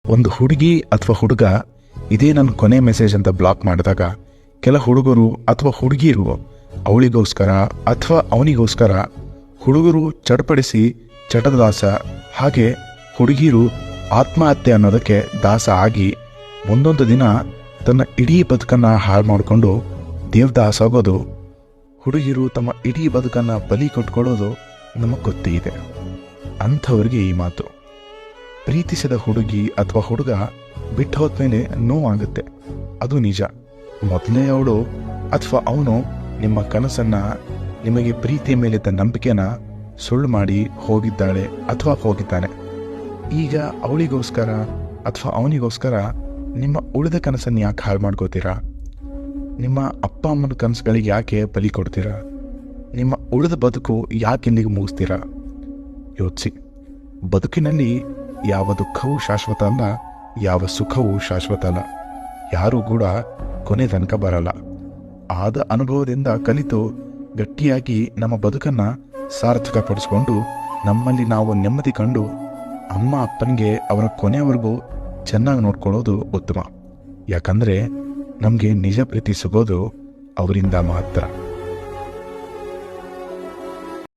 ಒಂದು ಹುಡುಗಿ ಅಥವಾ ಹುಡುಗ ಇದೇ ನನ್ನ ಕೊನೆ ಮೆಸೇಜ್ ಅಂತ ಬ್ಲಾಕ್ ಮಾಡಿದಾಗ ಕೆಲ ಹುಡುಗರು ಅಥವಾ ಹುಡುಗಿರು ಅವಳಿಗೋಸ್ಕರ ಅಥವಾ ಅವನಿಗೋಸ್ಕರ ಹುಡುಗರು ಚಡ್ಪಡಿಸಿ ಚಟದ ದಾಸ, ಹಾಗೆ ಹುಡುಗಿರು ಆತ್ಮಹತ್ಯೆ ಅನ್ನೋದಕ್ಕೆ ದಾಸ ಆಗಿ ಒಂದೊಂದು ದಿನ ತನ್ನ ಇಡೀ ಬದುಕನ್ನು ಹಾಳು ಮಾಡಿಕೊಂಡು ದೇವದಾಸ ಆಗೋದು, ಹುಡುಗಿರು ತಮ್ಮ ಇಡೀ ಬದುಕನ್ನು ಬಲಿ ಕೊಟ್ಕೊಳ್ಳೋದು ನಮಗೆ ಗೊತ್ತೇ ಇದೆ. ಅಂಥವ್ರಿಗೆ ಈ ಮಾತು, ಪ್ರೀತಿಸಿದ ಹುಡುಗಿ ಅಥವಾ ಹುಡುಗ ಬಿಟ್ಟು ಹೋದ್ಮೇಲೆ ನೋವಾಗುತ್ತೆ, ಅದು ನಿಜ. ಮೊದಲೇ ಅವಳು ಅಥವಾ ಅವನು ನಿಮ್ಮ ಕನಸನ್ನು, ನಿಮಗೆ ಪ್ರೀತಿಯ ಮೇಲಿದ್ದ ನಂಬಿಕೆನ ಸುಳ್ಳು ಮಾಡಿ ಹೋಗಿದ್ದಾಳೆ ಅಥವಾ ಹೋಗಿದ್ದಾನೆ. ಈಗ ಅವಳಿಗೋಸ್ಕರ ಅಥವಾ ಅವನಿಗೋಸ್ಕರ ನಿಮ್ಮ ಉಳಿದ ಕನಸನ್ನು ಯಾಕೆ ಹಾಳು ಮಾಡ್ಕೋತೀರಾ? ನಿಮ್ಮ ಅಪ್ಪ ಅಮ್ಮನ ಕನಸುಗಳಿಗೆ ಯಾಕೆ ಬಲಿ ಕೊಡ್ತೀರಾ? ನಿಮ್ಮ ಉಳಿದ ಬದುಕು ಯಾಕೆ ಇಲ್ಲಿಗೆ ಮುಗಿಸ್ತೀರಾ? ಯೋಚಿಸಿ. ಬದುಕಿನಲ್ಲಿ ಯಾವ ದುಃಖವೂ ಶಾಶ್ವತ ಅಲ್ಲ, ಯಾವ ಸುಖವೂ ಶಾಶ್ವತ ಅಲ್ಲ. ಯಾರೂ ಕೂಡ ಕೊನೆ ತನಕ ಬರಲ್ಲ. ಆದ ಅನುಭವದಿಂದ ಕಲಿತು ಗಟ್ಟಿಯಾಗಿ ನಮ್ಮ ಬದುಕನ್ನು ಸಾರ್ಥಕಪಡಿಸ್ಕೊಂಡು ನಮ್ಮಲ್ಲಿ ನಾವು ನೆಮ್ಮದಿ ಕಂಡು ಅಮ್ಮ ಅಪ್ಪನಿಗೆ ಅವರ ಕೊನೆಯವರೆಗೂ ಚೆನ್ನಾಗಿ ನೋಡ್ಕೊಳ್ಳೋದು ಉತ್ತಮ. ಯಾಕಂದರೆ ನಮಗೆ ನಿಜ ಪ್ರೀತಿ ಸಿಗೋದು ಅವರಿಂದ ಮಾತ್ರ.